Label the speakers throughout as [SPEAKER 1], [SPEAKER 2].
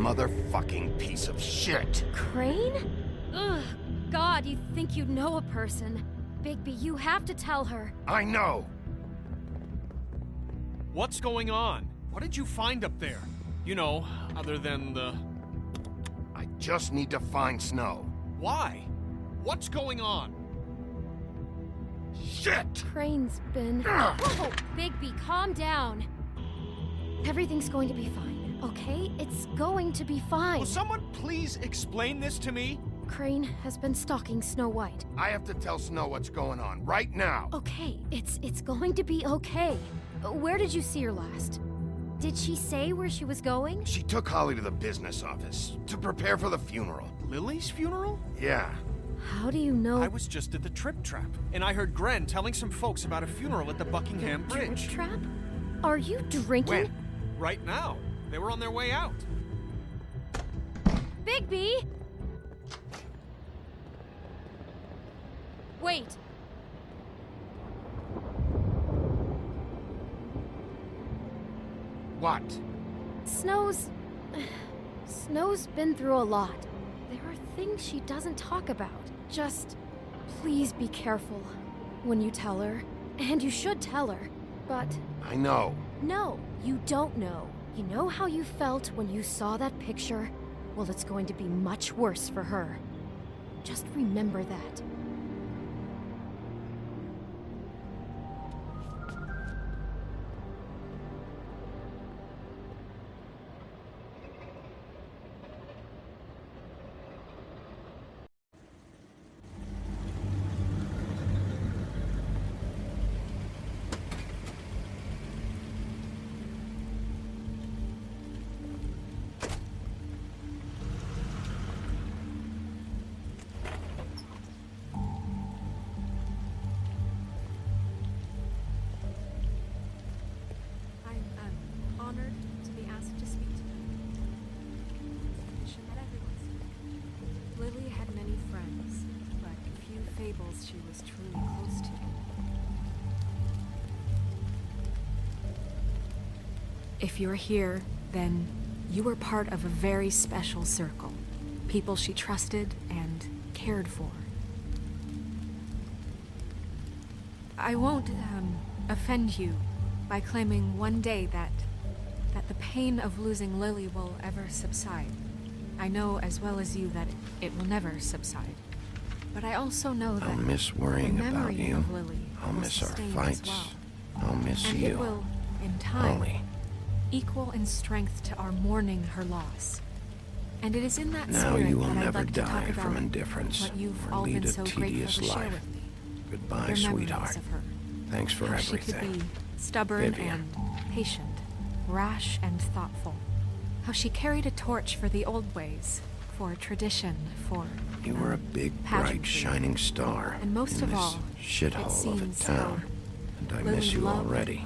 [SPEAKER 1] motherfucking piece of shit.
[SPEAKER 2] Crane? Ugh, God, you'd think you'd know a person. Bigby, you have to tell her.
[SPEAKER 1] I know.
[SPEAKER 3] What's going on? What did you find up there? You know, other than the...
[SPEAKER 1] I just need to find Snow.
[SPEAKER 3] Why? What's going on?
[SPEAKER 1] Shit!
[SPEAKER 2] Crane's been... Whoa! Bigby, calm down. Everything's going to be fine, okay? It's going to be fine.
[SPEAKER 3] Will someone please explain this to me?
[SPEAKER 2] Crane has been stalking Snow White.
[SPEAKER 1] I have to tell Snow what's going on right now.
[SPEAKER 2] Okay, it's going to be okay. Where did you see her last? Did she say where she was going?
[SPEAKER 1] She took Holly to the business office to prepare for the funeral.
[SPEAKER 3] Lily's funeral?
[SPEAKER 1] Yeah.
[SPEAKER 2] How do you know?
[SPEAKER 3] I was just at the Trip Trap, and I heard Gren telling some folks about a funeral at the Buckingham Bridge.
[SPEAKER 2] Trip Trap? Are you drinking?
[SPEAKER 1] When?
[SPEAKER 3] Right now. They were on their way out.
[SPEAKER 2] Bigby! Wait.
[SPEAKER 1] What?
[SPEAKER 2] Snow's been through a lot. There are things she doesn't talk about. Just please be careful when you tell her. And you should tell her. But
[SPEAKER 1] I know.
[SPEAKER 2] no, you don't know. You know how you felt when you saw that picture? Well, it's going to be much worse for her. Just remember that. Honored to be asked to speak to you. It's a tradition that everyone's. Lily had many friends, but few fables she was truly close to. If you're here, then you were part of a very special circle. People she trusted and cared for. I won't, offend you by claiming one day that the pain of losing Lily will ever subside. I know as well as you that it will never subside. But I also know that
[SPEAKER 1] I'll miss worrying
[SPEAKER 2] the
[SPEAKER 1] about
[SPEAKER 2] memory
[SPEAKER 1] you.
[SPEAKER 2] of Lily
[SPEAKER 1] I'll
[SPEAKER 2] will
[SPEAKER 1] miss our
[SPEAKER 2] sustain as
[SPEAKER 1] fights.
[SPEAKER 2] well.
[SPEAKER 1] I'll miss
[SPEAKER 2] And
[SPEAKER 1] you.
[SPEAKER 2] it will, in time,
[SPEAKER 1] Holly.
[SPEAKER 2] equal in strength to our mourning her loss. And it is in that
[SPEAKER 1] Now
[SPEAKER 2] spirit
[SPEAKER 1] you will
[SPEAKER 2] that I'd
[SPEAKER 1] never
[SPEAKER 2] like to talk
[SPEAKER 1] die
[SPEAKER 2] about
[SPEAKER 1] from indifference
[SPEAKER 2] what you've
[SPEAKER 1] or
[SPEAKER 2] all
[SPEAKER 1] lead
[SPEAKER 2] been
[SPEAKER 1] a
[SPEAKER 2] so grateful
[SPEAKER 1] tedious
[SPEAKER 2] to share
[SPEAKER 1] life.
[SPEAKER 2] with me.
[SPEAKER 1] Goodbye,
[SPEAKER 2] Your memories
[SPEAKER 1] sweetheart.
[SPEAKER 2] of her.
[SPEAKER 1] Thanks for
[SPEAKER 2] How she could
[SPEAKER 1] everything.
[SPEAKER 2] be stubborn
[SPEAKER 1] Vivian.
[SPEAKER 2] and patient, rash and thoughtful. How she carried a torch for the old ways, for tradition, for
[SPEAKER 1] You were a big, bright,
[SPEAKER 2] pageantry.
[SPEAKER 1] shining star
[SPEAKER 2] And most
[SPEAKER 1] in
[SPEAKER 2] of
[SPEAKER 1] this
[SPEAKER 2] all,
[SPEAKER 1] shithole
[SPEAKER 2] it
[SPEAKER 1] of
[SPEAKER 2] seems
[SPEAKER 1] a town.
[SPEAKER 2] how
[SPEAKER 1] And I
[SPEAKER 2] Lily
[SPEAKER 1] miss you
[SPEAKER 2] loved-
[SPEAKER 1] already.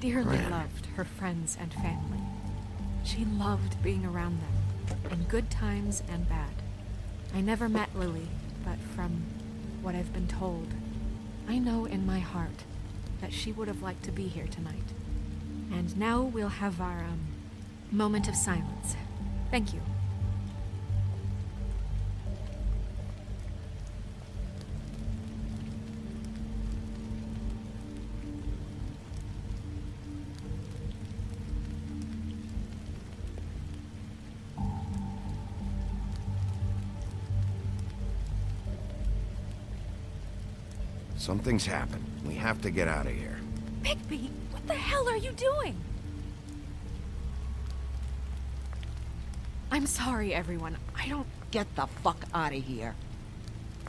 [SPEAKER 2] dearly
[SPEAKER 1] Ran.
[SPEAKER 2] loved her friends and family. She loved being around them, in good times and bad. I never met Lily, but from what I've been told, I know in my heart that she would have liked to be here tonight. And now we'll have our, moment of silence. Thank you.
[SPEAKER 1] Something's happened. We have to get out of here.
[SPEAKER 2] Bigby, what the hell are you doing? I'm sorry, everyone. I don't...
[SPEAKER 4] Get the fuck out of here.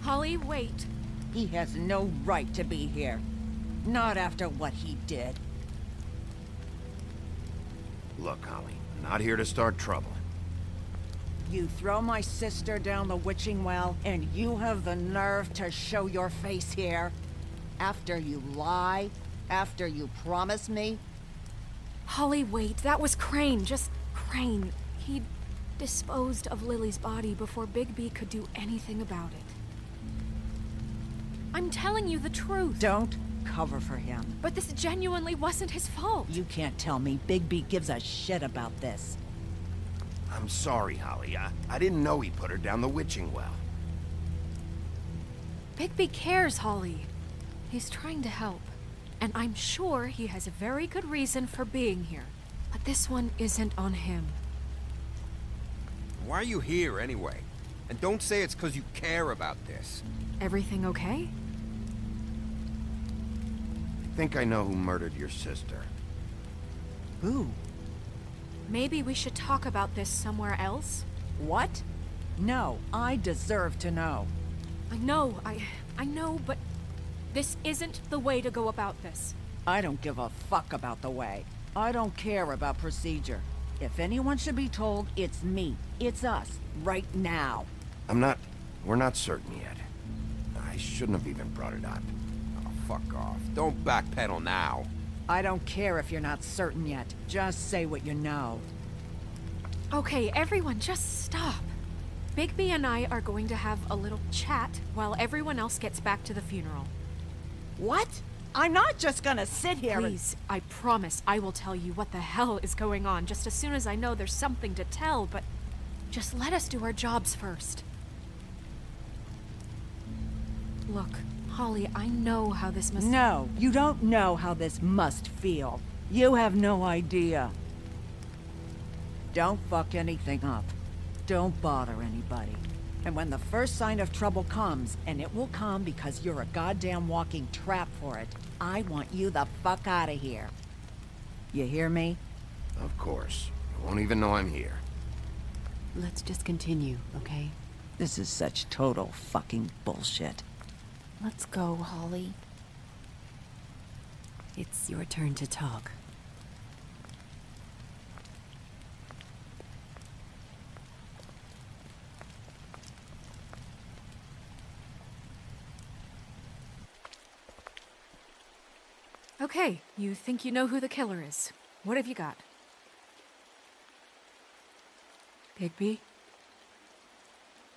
[SPEAKER 2] Holly, wait.
[SPEAKER 4] He has no right to be here. Not after what he did.
[SPEAKER 1] Look, Holly, I'm not here to start trouble.
[SPEAKER 4] You throw my sister down the witching well, and you have the nerve to show your face here? After you lie? After you promise me?
[SPEAKER 2] Holly, wait. That was Crane. Just Crane. He'd disposed of Lily's body before Bigby could do anything about it. I'm telling you the truth.
[SPEAKER 4] Don't cover for him.
[SPEAKER 2] But this genuinely wasn't his fault.
[SPEAKER 4] You can't tell me Bigby gives a shit about this.
[SPEAKER 1] I'm sorry, Holly. I didn't know he put her down the witching well.
[SPEAKER 2] Bigby cares, Holly. He's trying to help. And I'm sure he has a very good reason for being here. But this one isn't on him.
[SPEAKER 5] Why are you here, anyway? And don't say it's because you care about this.
[SPEAKER 2] Everything okay?
[SPEAKER 1] I think I know who murdered your sister.
[SPEAKER 4] Who?
[SPEAKER 2] Maybe we should talk about this somewhere else?
[SPEAKER 4] What? No, I deserve to know.
[SPEAKER 2] I know, but this isn't the way to go about this.
[SPEAKER 4] I don't give a fuck about the way. I don't care about procedure. If anyone should be told, it's me. It's us. Right now.
[SPEAKER 1] We're not certain yet. I shouldn't have even brought it up.
[SPEAKER 5] Oh, fuck off. Don't backpedal now.
[SPEAKER 4] I don't care if you're not certain yet. Just say what you know.
[SPEAKER 2] Okay, everyone, just stop. Bigby and I are going to have a little chat while everyone else gets back to the funeral.
[SPEAKER 4] What? I'm not just gonna sit here
[SPEAKER 2] Please, I promise I will tell you what the hell is going on just as soon as I know there's something to tell, but just let us do our jobs first. Look, Holly, I know how this must...
[SPEAKER 4] No, you don't know how this must feel. You have no idea. Don't fuck anything up. Don't bother anybody. And when the first sign of trouble comes, and it will come because you're a goddamn walking trap for it, I want you the fuck out of here. You hear me?
[SPEAKER 1] Of course. You won't even know I'm here.
[SPEAKER 6] Let's just continue, okay?
[SPEAKER 4] This is such total fucking bullshit.
[SPEAKER 6] Let's go, Holly. It's your turn to talk.
[SPEAKER 2] Okay, you think you know who the killer is. What have you got? Bigby?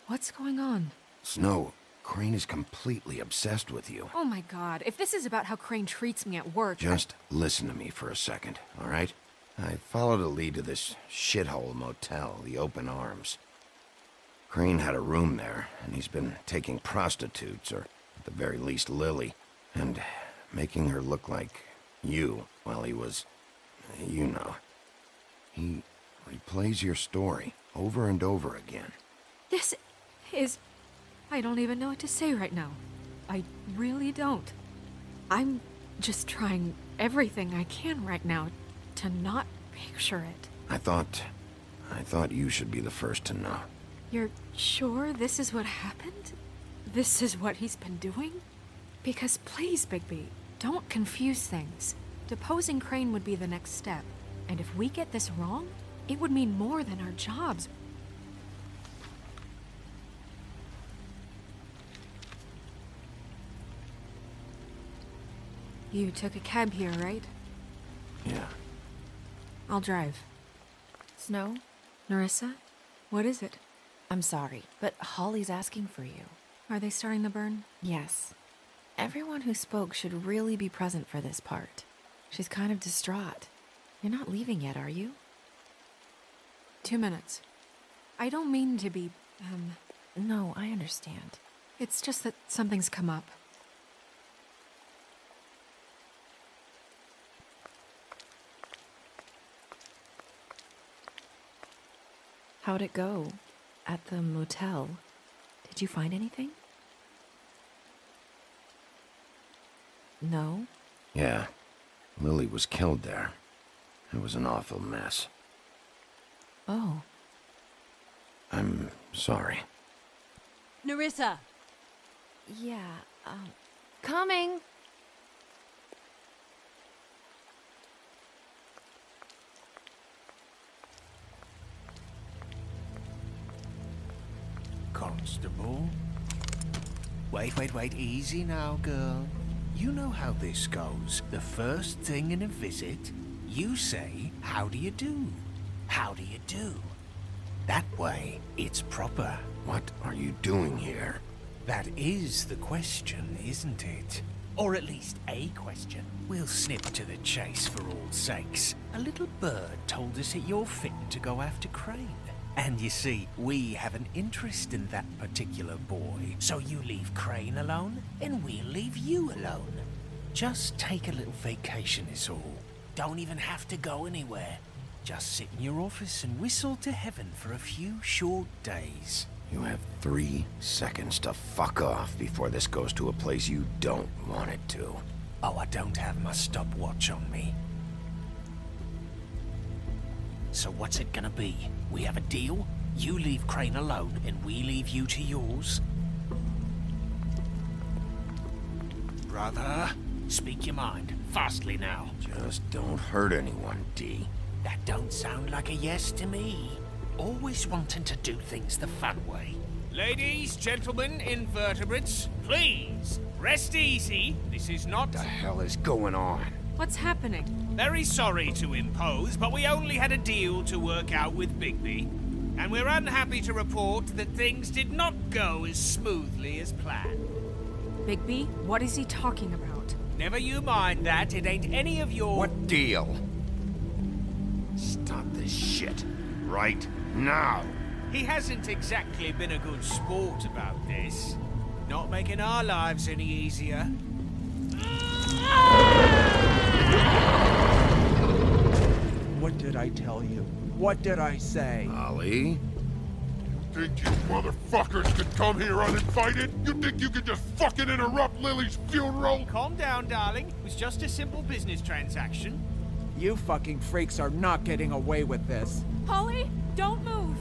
[SPEAKER 2] What's going on?
[SPEAKER 1] Snow, Crane is completely obsessed with you.
[SPEAKER 2] Oh my god, if this is about how Crane treats me at work...
[SPEAKER 1] Just listen to me for a second, all right? I followed a lead to this shithole motel, the Open Arms. Crane had a room there, and he's been taking prostitutes, or at the very least Lily, and making her look like you while he was... you know. He replays your story over and over again.
[SPEAKER 2] This is... I don't even know what to say right now. I really don't. I'm just trying everything I can right now to not picture it.
[SPEAKER 1] I thought you should be the first to know.
[SPEAKER 2] You're sure this is what happened? This is what he's been doing? Because please, Bigby, don't confuse things. Deposing Crane would be the next step. And if we get this wrong, it would mean more than our jobs. You took a cab here, right?
[SPEAKER 1] Yeah.
[SPEAKER 2] I'll drive.
[SPEAKER 6] Snow,
[SPEAKER 2] Nerissa? What is it?
[SPEAKER 6] I'm sorry, but Holly's asking for you.
[SPEAKER 2] Are they starting the burn?
[SPEAKER 6] Yes. Everyone who spoke should really be present for this part. She's kind of distraught. You're not leaving yet, are you?
[SPEAKER 2] 2 minutes. I don't mean to be,
[SPEAKER 6] No, I understand.
[SPEAKER 2] It's just that something's come up.
[SPEAKER 6] How'd it go? At the motel? Did you find anything? No?
[SPEAKER 1] Yeah. Lily was killed there. It was an awful mess.
[SPEAKER 6] Oh.
[SPEAKER 1] I'm sorry.
[SPEAKER 6] Nerissa! Yeah, coming!
[SPEAKER 7] Constable? Wait, easy now, girl. You know how this goes. The first thing in a visit, you say, "How do you do? How do you do?" That way, it's proper.
[SPEAKER 1] What are you doing here?
[SPEAKER 7] That is the question, isn't it? Or at least a question. We'll snip to the chase for all sakes. A little bird told us that you're fitting to go after Crane. And you see, we have an interest in that particular boy. So you leave Crane alone, and we'll leave you alone. Just take a little vacation is all. Don't even have to go anywhere. Just sit in your office and whistle to heaven for a few short days.
[SPEAKER 1] You have 3 seconds to fuck off before this goes to a place you don't want it to.
[SPEAKER 7] Oh, I don't have my stopwatch on me. So what's it gonna be? We have a deal? You leave Crane alone, and we leave you to yours? Brother, speak your mind. Fastly now.
[SPEAKER 1] Just don't hurt anyone, D.
[SPEAKER 7] That don't sound like a yes to me. Always wanting to do things the fun way. Ladies, gentlemen, invertebrates, please, rest easy. This is not...
[SPEAKER 1] What the hell is going on?
[SPEAKER 2] What's happening?
[SPEAKER 7] Very sorry to impose, but we only had a deal to work out with Bigby. And we're unhappy to report that things did not go as smoothly as planned.
[SPEAKER 2] Bigby, what is he talking about?
[SPEAKER 7] Never you mind that, it ain't any of your...
[SPEAKER 1] What deal? Stop this shit. Right now.
[SPEAKER 7] He hasn't exactly been a good sport about this. Not making our lives any easier.
[SPEAKER 8] What did I tell you? What did I say?
[SPEAKER 1] Ollie?
[SPEAKER 9] Think you motherfuckers could come here uninvited? You think you could just fucking interrupt Lily's funeral?
[SPEAKER 3] Calm down, darling. It was just a simple business transaction.
[SPEAKER 8] You fucking freaks are not getting away with this.
[SPEAKER 2] Polly, don't move!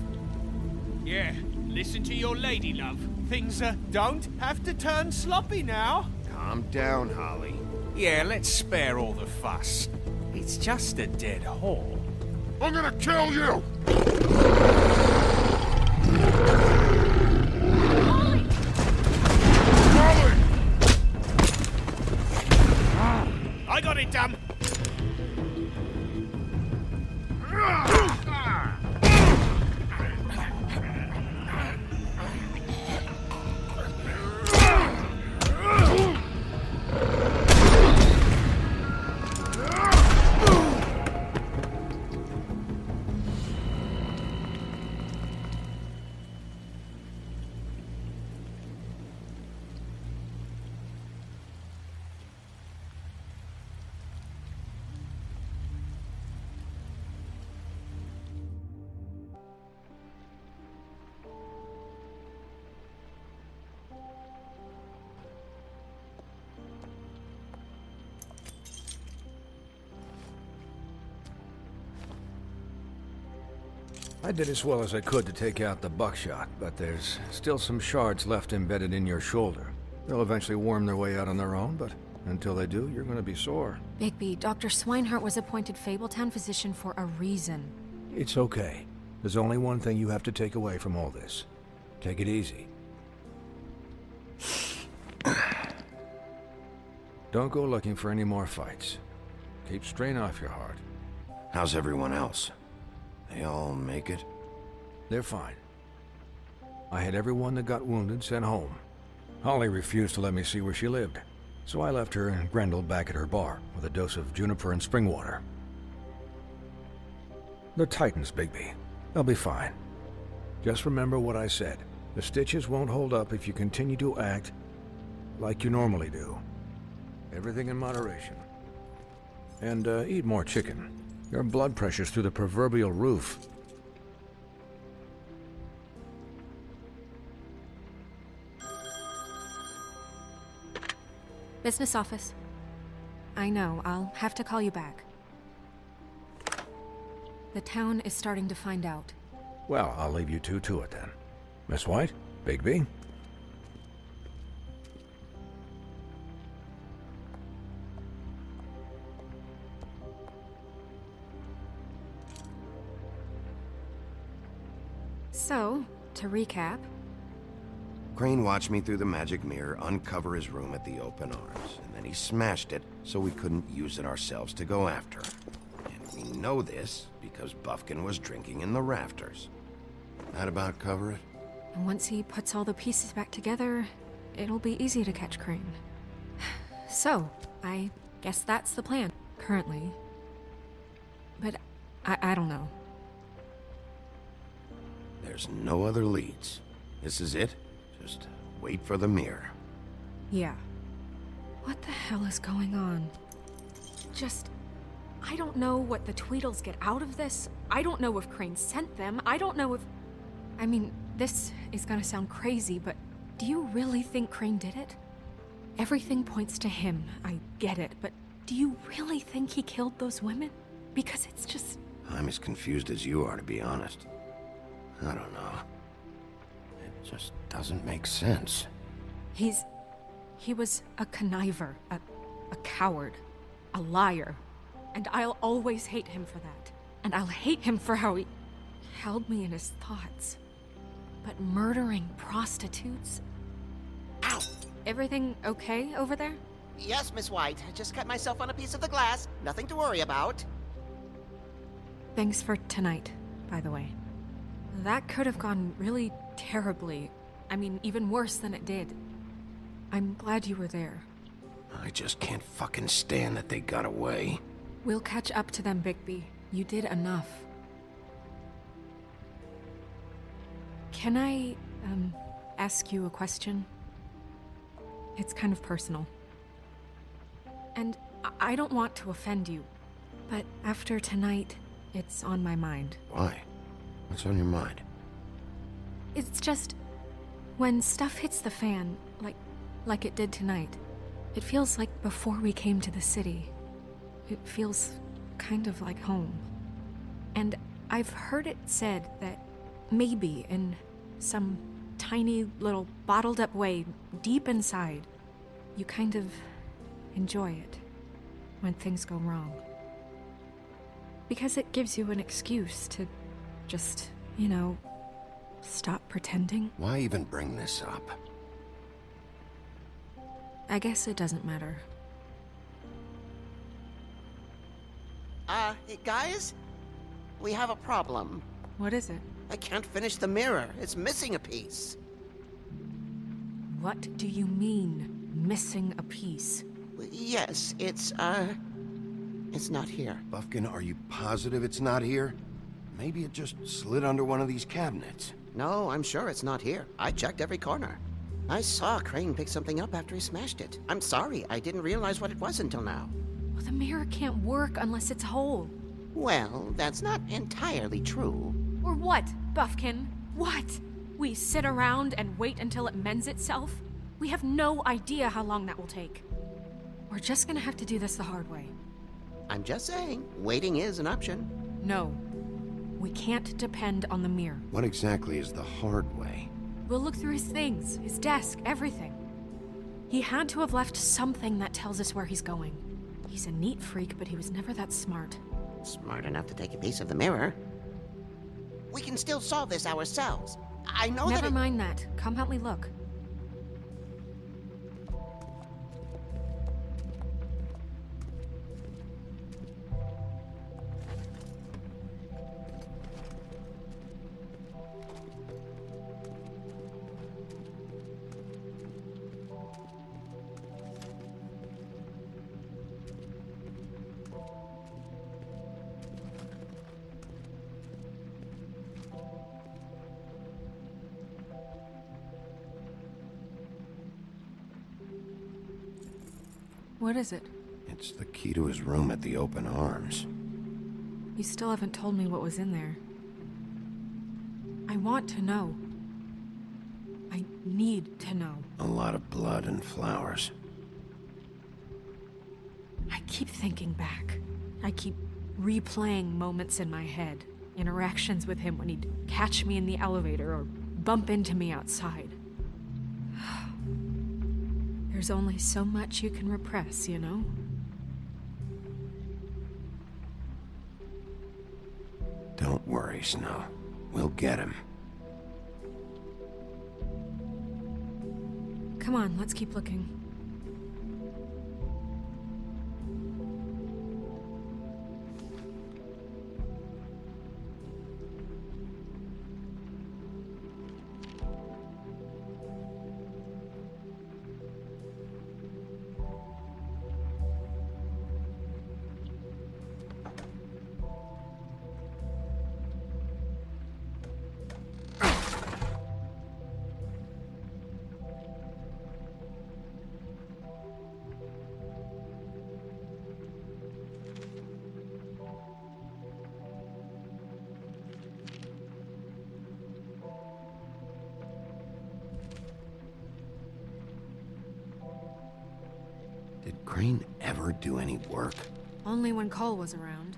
[SPEAKER 3] Yeah, listen to your lady, love. Things don't have to turn sloppy now.
[SPEAKER 1] Calm down, Holly.
[SPEAKER 7] Yeah, let's spare all the fuss. It's just a dead hole.
[SPEAKER 9] I'm gonna kill you!
[SPEAKER 2] Polly!
[SPEAKER 9] Molly!
[SPEAKER 3] I got it, damn.
[SPEAKER 10] I did as well as I could to take out the buckshot, but there's still some shards left embedded in your shoulder. They'll eventually worm their way out on their own, but until they do, you're gonna be sore.
[SPEAKER 2] Bigby, Dr. Swinehart was appointed Fabletown physician for a reason.
[SPEAKER 10] It's okay. There's only one thing you have to take away from all this. Take it easy. Don't go looking for any more fights. Keep strain off your heart.
[SPEAKER 1] How's everyone else? They all make it?
[SPEAKER 10] They're fine. I had everyone that got wounded sent home. Holly refused to let me see where she lived, so I left her and Grendel back at her bar with a dose of juniper and spring water. They're Titans, Bigby. They'll be fine. Just remember what I said. The stitches won't hold up if you continue to act like you normally do. Everything in moderation. And eat more chicken. Your blood pressure's through the proverbial roof.
[SPEAKER 2] Business office. I know, I'll have to call you back. The town is starting to find out.
[SPEAKER 10] Well, I'll leave you two to it then. Miss White? Bigby?
[SPEAKER 2] So, to recap,
[SPEAKER 1] Crane watched me through the magic mirror uncover his room at the open arms, and then he smashed it so we couldn't use it ourselves to go after him. And we know this because Buffkin was drinking in the rafters. That about cover it?
[SPEAKER 2] and once he puts all the pieces back together, it'll be easy to catch Crane. So, I guess that's the plan, currently. But I don't know.
[SPEAKER 1] There's no other leads. This is it? Just wait for the mirror.
[SPEAKER 2] Yeah. What the hell is going on? I don't know what the Tweedles get out of this. I don't know if Crane sent them. I don't know if... I mean, this is gonna sound crazy, but do you really think Crane did it? Everything points to him, I get it, but do you really think he killed those women? Because it's just...
[SPEAKER 1] I'm as confused as you are, to be honest. I don't know. It just doesn't make sense.
[SPEAKER 2] He was a conniver, a coward, a liar. And I'll always hate him for that. And I'll hate him for how he held me in his thoughts. But murdering prostitutes? Ow! Everything okay over there?
[SPEAKER 11] Yes, Miss White. I just cut myself on a piece of the glass. Nothing to worry about.
[SPEAKER 2] Thanks for tonight, by the way. That could have gone really terribly. I mean, even worse than it did. I'm glad you were there.
[SPEAKER 1] I just can't fucking stand that they got away.
[SPEAKER 2] We'll catch up to them, Bigby. You did enough. Can I, ask you a question? It's kind of personal. And I don't want to offend you, but after tonight, it's on my mind.
[SPEAKER 1] Why? What's on your mind?
[SPEAKER 2] It's just... when stuff hits the fan, like it did tonight, it feels like before we came to the city. It feels kind of like home. And I've heard it said that maybe in some tiny little bottled up way deep inside, you kind of enjoy it when things go wrong. Because it gives you an excuse to just, stop pretending.
[SPEAKER 1] Why even bring this up?
[SPEAKER 2] I guess it doesn't matter.
[SPEAKER 11] Hey, guys? We have a problem.
[SPEAKER 2] What is it?
[SPEAKER 11] I can't finish the mirror. It's missing a piece.
[SPEAKER 2] What do you mean, missing a piece?
[SPEAKER 11] Yes, it's not here.
[SPEAKER 1] Buffkin, are you positive it's not here? Maybe it just slid under one of these cabinets.
[SPEAKER 11] No, I'm sure it's not here. I checked every corner. I saw Crane pick something up after he smashed it. I'm sorry, I didn't realize what it was until now.
[SPEAKER 2] Well, the mirror can't work unless it's whole.
[SPEAKER 11] Well, that's not entirely true.
[SPEAKER 2] Or what, Buffkin? What? We sit around and wait until it mends itself? We have no idea how long that will take. We're just gonna have to do this the hard way.
[SPEAKER 11] I'm just saying, waiting is an option.
[SPEAKER 2] No. We can't depend on the mirror.
[SPEAKER 1] What exactly is the hard way?
[SPEAKER 2] We'll look through his things, his desk, everything. He had to have left something that tells us where he's going. He's a neat freak, but he was never that smart.
[SPEAKER 11] Smart enough to take a piece of the mirror. We can still solve this ourselves. I know
[SPEAKER 2] Never mind that. Come help me look. What is it?
[SPEAKER 1] It's the key to his room at the Open Arms.
[SPEAKER 2] You still haven't told me what was in there. I want to know. I need to know.
[SPEAKER 1] A lot of blood and flowers.
[SPEAKER 2] I keep thinking back. I keep replaying moments in my head. Interactions with him when he'd catch me in the elevator or bump into me outside. There's only so much you can repress, you know?
[SPEAKER 1] Don't worry, Snow. We'll get him.
[SPEAKER 2] Come on, let's keep looking.
[SPEAKER 1] Crane ever do any work?
[SPEAKER 2] Only when Cole was around.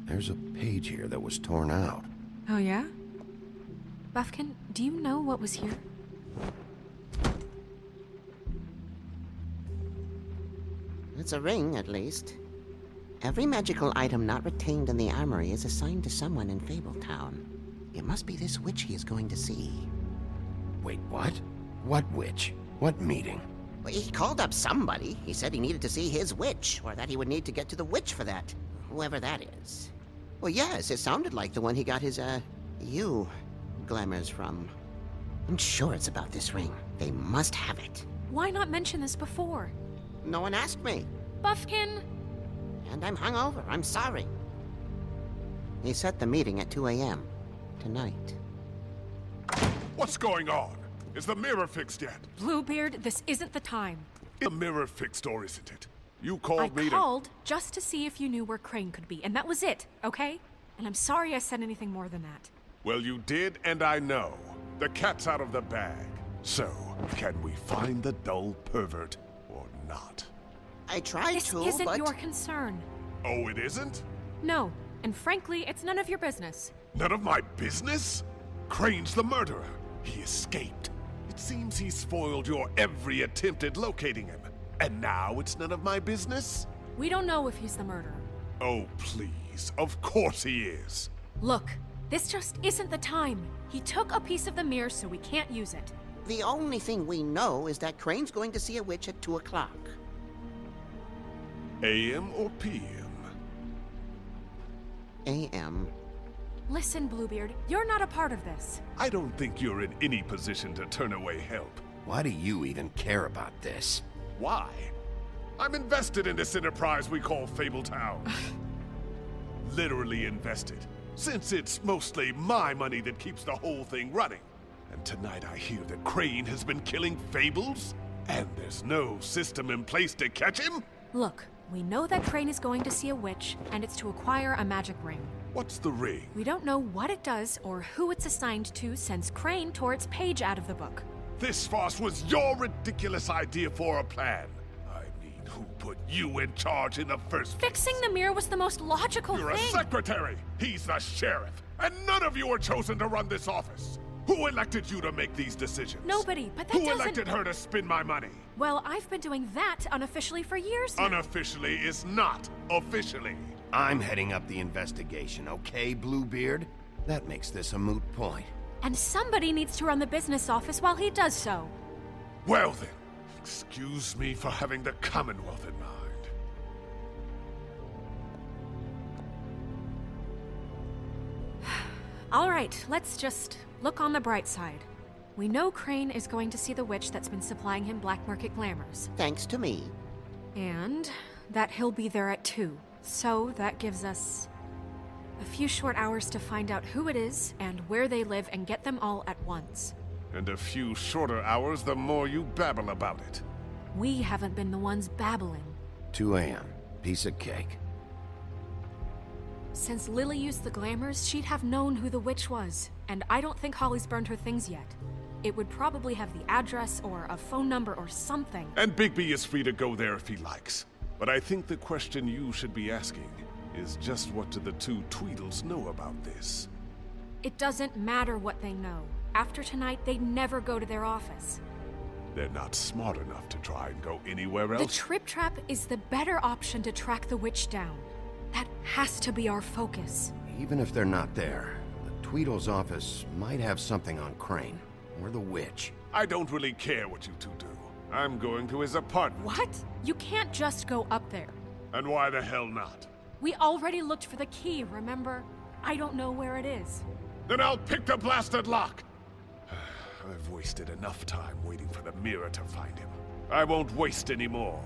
[SPEAKER 1] There's a page here that was torn out.
[SPEAKER 2] Oh, yeah? Buffkin, do you know what was here?
[SPEAKER 11] It's a ring, at least. Every magical item not retained in the armory is assigned to someone in Fabletown. It must be this witch he is going to see.
[SPEAKER 1] Wait, what? What witch? What meeting?
[SPEAKER 11] Well, he called up somebody. He said he needed to see his witch, or that he would need to get to the witch for that. Whoever that is. Well, yes, it sounded like the one he got his, glamours from. I'm sure it's about this ring. They must have it.
[SPEAKER 2] Why not mention this before?
[SPEAKER 11] No one asked me.
[SPEAKER 2] Buffkin!
[SPEAKER 11] And I'm hungover. I'm sorry. He set the meeting at 2 a.m. tonight.
[SPEAKER 9] What's going on? Is the mirror fixed yet?
[SPEAKER 2] Bluebeard, this isn't the time.
[SPEAKER 9] The mirror fixed, or isn't it? You
[SPEAKER 2] I
[SPEAKER 9] called me
[SPEAKER 2] called just to see if you knew where Crane could be, and that was it, okay? And I'm sorry I said anything more than that.
[SPEAKER 9] Well, you did, and I know. The cat's out of the bag. So, can we find the dull pervert, or not?
[SPEAKER 11] I tried
[SPEAKER 2] This
[SPEAKER 11] to,
[SPEAKER 2] isn't
[SPEAKER 11] but...
[SPEAKER 2] your concern.
[SPEAKER 9] Oh, it isn't?
[SPEAKER 2] No, and frankly, it's none of your business.
[SPEAKER 9] None of my business? Crane's the murderer. He escaped. It seems he spoiled your every attempt at locating him. And now it's none of my business?
[SPEAKER 2] We don't know if he's the murderer.
[SPEAKER 9] Oh, please. Of course he is.
[SPEAKER 2] Look, this just isn't the time. He took a piece of the mirror, so we can't use it.
[SPEAKER 11] The only thing we know is that Crane's going to see a witch at 2 o'clock.
[SPEAKER 9] AM or PM?
[SPEAKER 11] AM.
[SPEAKER 2] Listen, Bluebeard, you're not a part of this.
[SPEAKER 9] I don't think you're in any position to turn away help.
[SPEAKER 1] Why do you even care about this?
[SPEAKER 9] Why? I'm invested in this enterprise we call Fabletown. Literally invested, since it's mostly my money that keeps the whole thing running. And tonight I hear that Crane has been killing fables? And there's no system in place to catch him?
[SPEAKER 2] Look, we know that Crane is going to see a witch, and it's to acquire a magic ring.
[SPEAKER 9] What's the ring?
[SPEAKER 2] We don't know what it does or who it's assigned to since Crane tore its page out of the book.
[SPEAKER 9] This farce was your ridiculous idea for a plan. I mean, who put you in charge in the first place?
[SPEAKER 2] Fixing the mirror was the most logical
[SPEAKER 9] You're
[SPEAKER 2] thing.
[SPEAKER 9] a secretary. He's the sheriff. And none of you were chosen to run this office. Who elected you to make these decisions?
[SPEAKER 2] Nobody, but that
[SPEAKER 9] Who
[SPEAKER 2] doesn't...
[SPEAKER 9] elected her to spend my money?
[SPEAKER 2] Well, I've been doing that unofficially for years now.
[SPEAKER 9] Unofficially is not officially.
[SPEAKER 1] I'm heading up the investigation, okay, Bluebeard? That makes this a moot point.
[SPEAKER 2] And somebody needs to run the business office while he does so.
[SPEAKER 9] Well then, excuse me for having the Commonwealth in mind.
[SPEAKER 2] All right, let's just look on the bright side. We know Crane is going to see the witch that's been supplying him black market glamours.
[SPEAKER 11] Thanks to me.
[SPEAKER 2] And that he'll be there at 2. So that gives us a few short hours to find out who it is and where they live and get them all at once.
[SPEAKER 9] And a few shorter hours the more you babble about it.
[SPEAKER 2] We haven't been the ones babbling.
[SPEAKER 1] 2 a.m. Piece of cake.
[SPEAKER 2] Since Lily used the glamours, she'd have known who the witch was. And I don't think Holly's burned her things yet. It would probably have the address or a phone number or something.
[SPEAKER 9] And Bigby is free to go there if he likes. But I think the question you should be asking is just what do the two Tweedles know about this?
[SPEAKER 2] It doesn't matter what they know. After tonight, they'd never go to their office.
[SPEAKER 9] They're not smart enough to try and go anywhere
[SPEAKER 2] The
[SPEAKER 9] else.
[SPEAKER 2] Trip Trap is the better option to track the witch down. That has to be our focus.
[SPEAKER 1] Even if they're not there, the Tweedle's office might have something on Crane, or the witch.
[SPEAKER 9] I don't really care what you two do. I'm going to his apartment.
[SPEAKER 2] What? You can't just go up there.
[SPEAKER 9] And why the hell not?
[SPEAKER 2] We already looked for the key, remember? I don't know where it is.
[SPEAKER 9] Then I'll pick the blasted lock! I've wasted enough time waiting for the mirror to find him. I won't waste any more.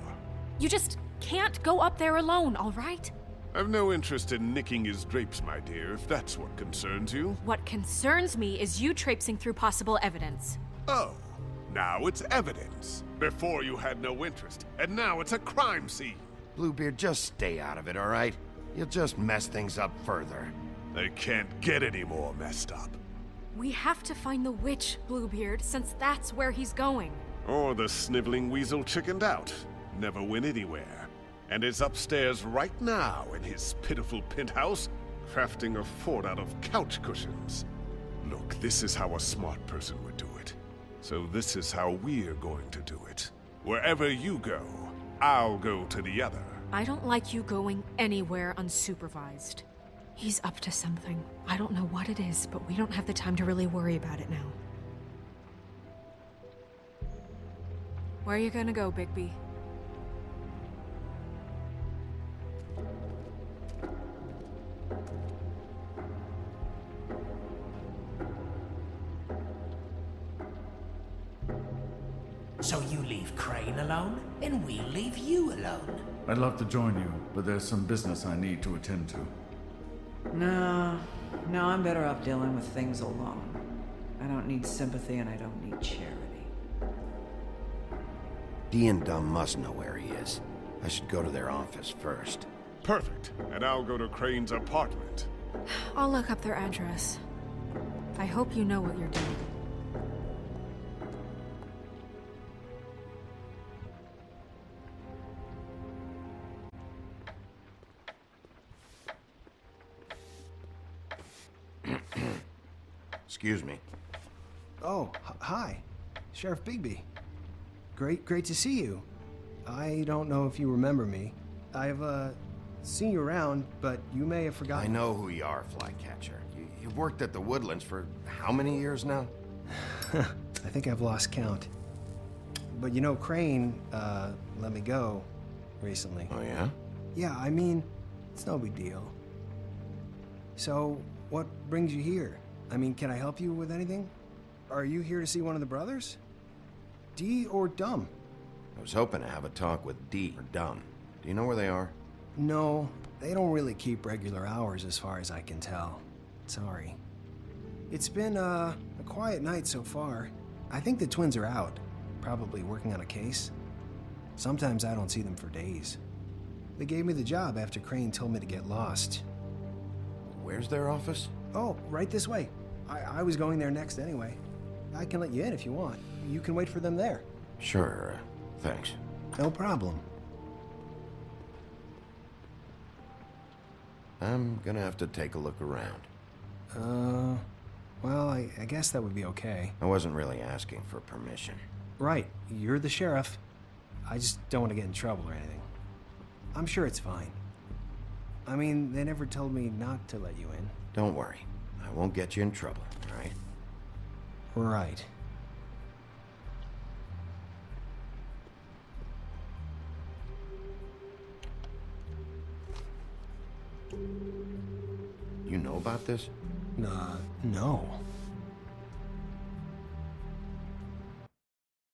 [SPEAKER 2] You just can't go up there alone, all right?
[SPEAKER 9] I've no interest in nicking his drapes, my dear, if that's what concerns you.
[SPEAKER 2] What concerns me is you traipsing through possible evidence.
[SPEAKER 9] Oh, now it's evidence. Before you had no interest, and now it's a crime scene.
[SPEAKER 1] Bluebeard, just stay out of it, all right? You'll just mess things up further.
[SPEAKER 9] They can't get any more messed up.
[SPEAKER 2] We have to find the witch, Bluebeard, since that's where he's going.
[SPEAKER 9] Or the sniveling weasel chickened out. Never went anywhere. And is upstairs right now in his pitiful penthouse, crafting a fort out of couch cushions. Look, this is how a smart person would do it. So this is how we're going to do it. Wherever you go, I'll go to the other.
[SPEAKER 2] I don't like you going anywhere unsupervised. He's up to something. I don't know what it is, but we don't have the time to really worry about it now. Where are you gonna go, Bigby?
[SPEAKER 7] So you leave Crane alone, and we'll leave you alone.
[SPEAKER 12] I'd love to join you, but there's some business I need to attend to.
[SPEAKER 4] No, I'm better off dealing with things alone. I don't need sympathy and I don't need charity.
[SPEAKER 1] Dee and Dumb must know where he is. I should go to their office first.
[SPEAKER 9] Perfect. And I'll go to Crane's apartment.
[SPEAKER 2] I'll look up their address. I hope you know what you're doing.
[SPEAKER 1] Excuse me.
[SPEAKER 13] Oh, hi. Sheriff Bigby. Great to see you. I don't know if you remember me. I've, seen you around, but you may have forgotten.
[SPEAKER 1] I know who you are, Flycatcher. You've worked at the Woodlands for how many years now?
[SPEAKER 13] I think I've lost count. But you know, Crane, let me go recently.
[SPEAKER 1] Oh, yeah?
[SPEAKER 13] Yeah, I mean, it's no big deal. So, what brings you here? I mean, can I help you with anything? Are you here to see one of the brothers? Dee or Dumb?
[SPEAKER 1] I was hoping to have a talk with Dee or Dumb. Do you know where they are?
[SPEAKER 13] No, they don't really keep regular hours as far as I can tell. Sorry. It's been, a quiet night so far. I think the twins are out, probably working on a case. Sometimes I don't see them for days. They gave me the job after Crane told me to get lost.
[SPEAKER 1] Where's their office?
[SPEAKER 13] Oh, right this way. I was going there next anyway. I can let you in if you want. You can wait for them there.
[SPEAKER 1] Sure, thanks.
[SPEAKER 13] No problem.
[SPEAKER 1] I'm gonna have to take a look around.
[SPEAKER 13] Well, I guess that would be okay.
[SPEAKER 1] I wasn't really asking for permission.
[SPEAKER 13] Right, you're the sheriff. I just don't want to get in trouble or anything. I'm sure it's fine. I mean, they never told me not to let you in.
[SPEAKER 1] Don't worry. I won't get you in trouble, all right?
[SPEAKER 13] Right.
[SPEAKER 1] You know about this?
[SPEAKER 13] No.